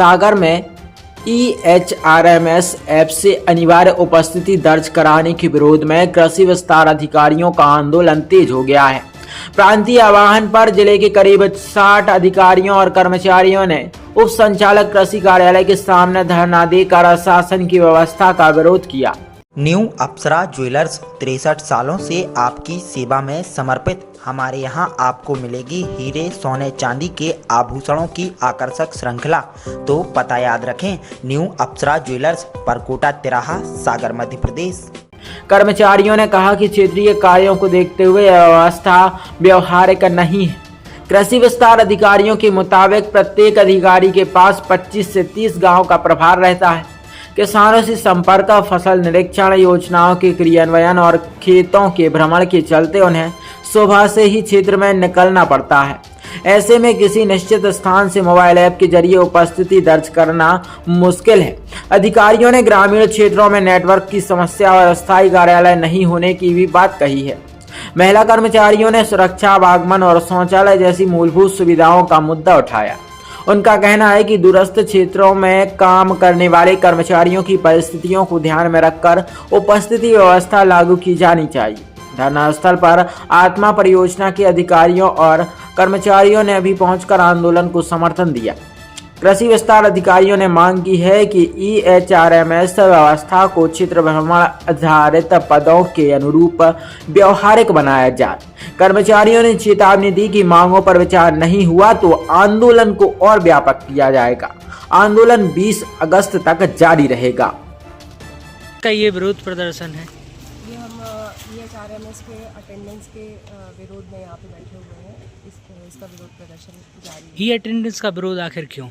सागर में EHRMS app से अनिवार्य उपस्थिति दर्ज कराने के विरोध में कृषि विस्तार अधिकारियों का आंदोलन तेज हो गया है। प्रांतीय आह्वान पर जिले के करीब 60 अधिकारियों और कर्मचारियों ने उप संचालक कृषि कार्यालय के सामने धरना देकर शासन की व्यवस्था का विरोध किया। न्यू अप्सरा ज्वेलर्स 63 सालों से आपकी सेवा में समर्पित। हमारे यहाँ आपको मिलेगी हीरे सोने चांदी के आभूषणों की आकर्षक श्रृंखला। तो पता याद रखें, न्यू अप्सरा ज्वेलर्स, परकोटा तिराहा, सागर, मध्य प्रदेश। कर्मचारियों ने कहा कि क्षेत्रीय कार्यों को देखते हुए व्यवस्था व्यवहारिक नहीं है। कृषि विस्तार अधिकारियों के मुताबिक प्रत्येक अधिकारी के पास 25 से 30 गांव का प्रभार रहता है। किसानों से संपर्क, फसल निरीक्षण, योजनाओं के क्रियान्वयन और खेतों के भ्रमण के चलते उन्हें सुबह से ही क्षेत्र में निकलना पड़ता है। ऐसे में किसी निश्चित स्थान से मोबाइल ऐप के जरिए उपस्थिति दर्ज करना मुश्किल है। अधिकारियों ने ग्रामीण क्षेत्रों में नेटवर्क की समस्या और अस्थायी कार्यालय नहीं होने की भी बात कही है। महिला कर्मचारियों ने सुरक्षा, आवागमन और शौचालय जैसी मूलभूत सुविधाओं का मुद्दा उठाया। उनका कहना है कि दूरस्थ क्षेत्रों में काम करने वाले कर्मचारियों की परिस्थितियों को ध्यान में रखकर उपस्थिति व्यवस्था लागू की जानी चाहिए। धरना स्थल पर आत्मा परियोजना के अधिकारियों और कर्मचारियों ने अभी पहुंचकर आंदोलन को समर्थन दिया। कृषि विस्तार अधिकारियों ने मांग की है कि EHRMS व्यवस्था को क्षेत्र भ्रमण आधारित पदों के अनुरूप व्यवहारिक बनाया जाए। कर्मचारियों ने चेतावनी दी कि मांगों पर विचार नहीं हुआ तो आंदोलन को और व्यापक किया जाएगा। आंदोलन 20 अगस्त तक जारी रहेगा। का ये विरोध प्रदर्शन है। ये हम EHRMS के अटेंडेंस के विरोध में यहाँ पे बैठे हुए हैं। इसका विरोध प्रदर्शन जारी है। ये अटेंडेंस का विरोध आखिर क्यों?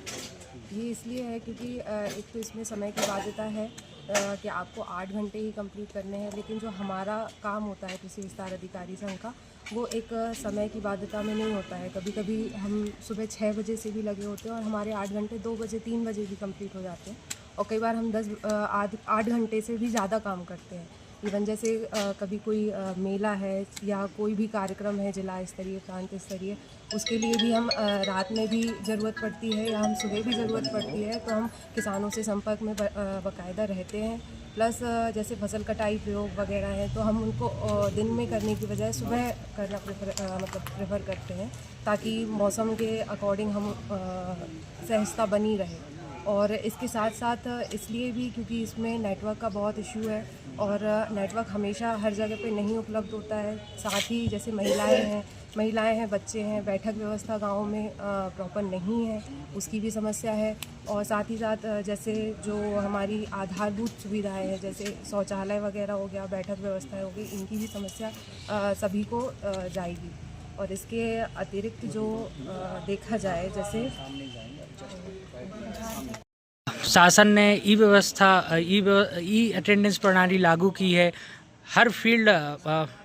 ये इसलिए है क्योंकि एक तो इसमें समय की बाध्यता है कि आपको 8 घंटे ही कंप्लीट करने हैं, लेकिन जो हमारा काम होता है कृषि विस्तार अधिकारी संघ का, वो एक समय की बाध्यता में नहीं होता है। कभी कभी हम सुबह 6 बजे से भी लगे होते हैं और हमारे 8 घंटे 2 बजे 3 बजे भी कंप्लीट हो जाते हैं, और कई बार हम 8 घंटे से भी ज़्यादा काम करते हैं। इवन जैसे कभी कोई मेला है या कोई भी कार्यक्रम है जिला स्तरीय, प्रांत स्तरीय, उसके लिए भी हम रात में भी ज़रूरत पड़ती है या हम सुबह भी ज़रूरत पड़ती है, तो हम किसानों से संपर्क में बाकायदा रहते हैं। प्लस जैसे फसल कटाई प्रयोग वगैरह है तो हम उनको दिन में करने की बजाय सुबह करना प्रेफर करते हैं, ताकि मौसम के अकॉर्डिंग हम सहजता बनी रहे। और इसके साथ साथ इसलिए भी क्योंकि इसमें नेटवर्क का बहुत इशू है और नेटवर्क हमेशा हर जगह पे नहीं उपलब्ध होता है। साथ ही जैसे महिलाएं हैं, बच्चे हैं, बैठक व्यवस्था गाँव में प्रॉपर नहीं है, उसकी भी समस्या है। और साथ ही साथ जैसे जो हमारी आधारभूत सुविधाएं हैं, जैसे शौचालय वगैरह हो गया, बैठक व्यवस्था हो गई, इनकी भी समस्या सभी को जाएगी। और इसके अतिरिक्त जो देखा जाए, जैसे शासन ने ई अटेंडेंस प्रणाली लागू की है, हर फील्ड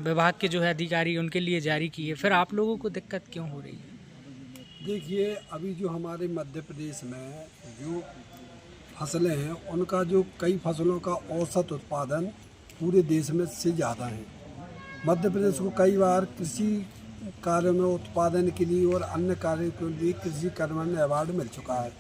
विभाग के जो है अधिकारी उनके लिए जारी की है, फिर आप लोगों को दिक्कत क्यों हो रही है? देखिए, अभी जो हमारे मध्य प्रदेश में जो फसलें हैं, उनका जो कई फसलों का औसत उत्पादन पूरे देश में से ज़्यादा है। मध्य प्रदेश को कई बार कृषि कार्य में उत्पादन के लिए और अन्य कार्यों के लिए कृषि कर्मण्य अवार्ड मिल चुका है।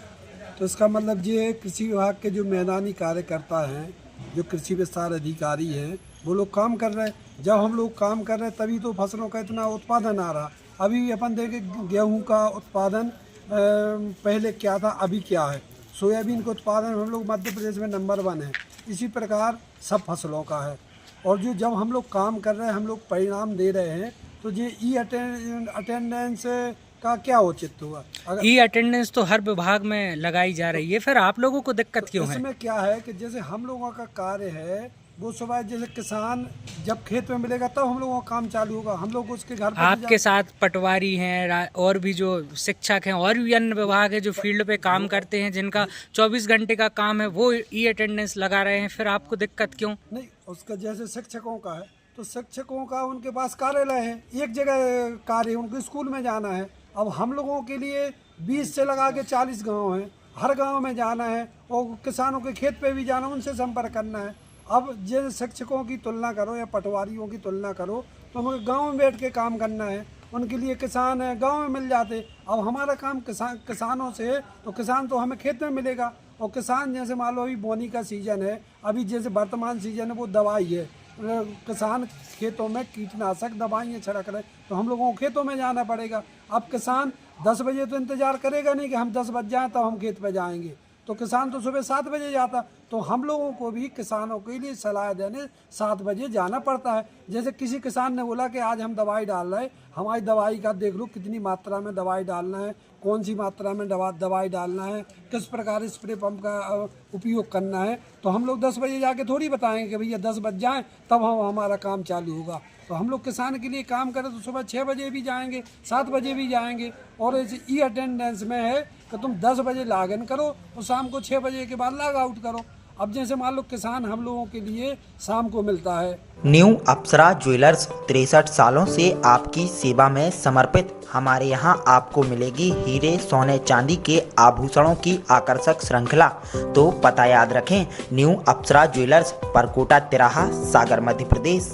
तो इसका मतलब ये कृषि विभाग के जो मैदानी कार्यकर्ता हैं, जो कृषि विस्तार अधिकारी हैं, वो लोग काम कर रहे हैं। जब हम लोग काम कर रहे हैं तभी तो फसलों का इतना उत्पादन आ रहा। अभी अपन देखें गेहूं का उत्पादन पहले क्या था, अभी क्या है। सोयाबीन का उत्पादन हम लोग मध्य प्रदेश में नंबर 1 है। इसी प्रकार सब फसलों का है। और जो जब हम लोग काम कर रहे हैं, हम लोग परिणाम दे रहे हैं, तो ये अटेंडेंस का क्या औचित्य हुआ? ई अटेंडेंस तो हर विभाग में लगाई जा रही है, फिर आप लोगों को दिक्कत क्यों है? इसमें क्या है कि जैसे हम लोगों का कार्य है, वो सुबह जैसे किसान जब खेत में मिलेगा तब हम लोगों का काम चालू होगा। हम लोग उसके घर पर आपके साथ पटवारी हैं और भी जो शिक्षक हैं और भी अन्य विभाग है जो फील्ड पे काम करते हैं, जिनका 24 घंटे का काम है, वो ई अटेंडेंस लगा रहे हैं, फिर आपको दिक्कत क्यों? नहीं, उसका जैसे शिक्षकों का है तो शिक्षकों का उनके पास कार्यालय है, एक जगह कार्य है, उनको स्कूल में जाना है। अब हम लोगों के लिए 20 से लगा के 40 गाँव हैं, हर गाँव में जाना है और किसानों के खेत पे भी जाना, उनसे संपर्क करना है। अब जैसे शिक्षकों की तुलना करो या पटवारियों की तुलना करो तो हमें गांव में बैठ के काम करना है, उनके लिए किसान है गांव में मिल जाते। अब हमारा काम किसानों से है, तो किसान तो हमें खेत में मिलेगा। और किसान जैसे मान लो अभी बोनी का सीज़न है, अभी जैसे वर्तमान सीज़न है वो दवाई है, किसान खेतों में कीटनाशक दवाइयाँ छिड़क रहे, तो हम लोगों को खेतों में जाना पड़ेगा। अब किसान 10 बजे तो इंतज़ार करेगा नहीं कि हम 10 बज जाएँ तब हम खेत पे जाएंगे, तो किसान तो सुबह 7 बजे जाता। तो हम लोगों को भी किसानों के लिए सलाह देने 7 बजे जाना पड़ता है। जैसे किसी किसान ने बोला कि आज हम दवाई डाल रहे हैं, हमारी दवाई का देख लो कितनी मात्रा में दवाई डालना है, कौन सी मात्रा में दवाई डालना है, किस प्रकार स्प्रे पंप का उपयोग करना है, तो हम लोग 10 बजे जाके थोड़ी बताएंगे कि भैया 10 बज जाएँ तब हमारा काम चालू होगा। तो हम लोग किसान के लिए काम करें तो सुबह 6 बजे भी जाएंगे, 7 बजे भी जाएंगे। और ऐसे ई अटेंडेंस में है कि तुम 10 बजे लॉगिन करो और शाम को 6 बजे के बाद लॉग आउट करो। अब जैसे मान लो किसान हम लोगों के लिए शाम को मिलता है। न्यू अप्सरा ज्वेलर्स 63 सालों से आपकी सेवा में समर्पित। हमारे यहाँ आपको मिलेगी हीरे सोने चांदी के आभूषणों की आकर्षक श्रृंखला। तो पता याद रखें, न्यू अप्सरा ज्वेलर्स, परकोटा तिराहा, सागर, मध्य प्रदेश।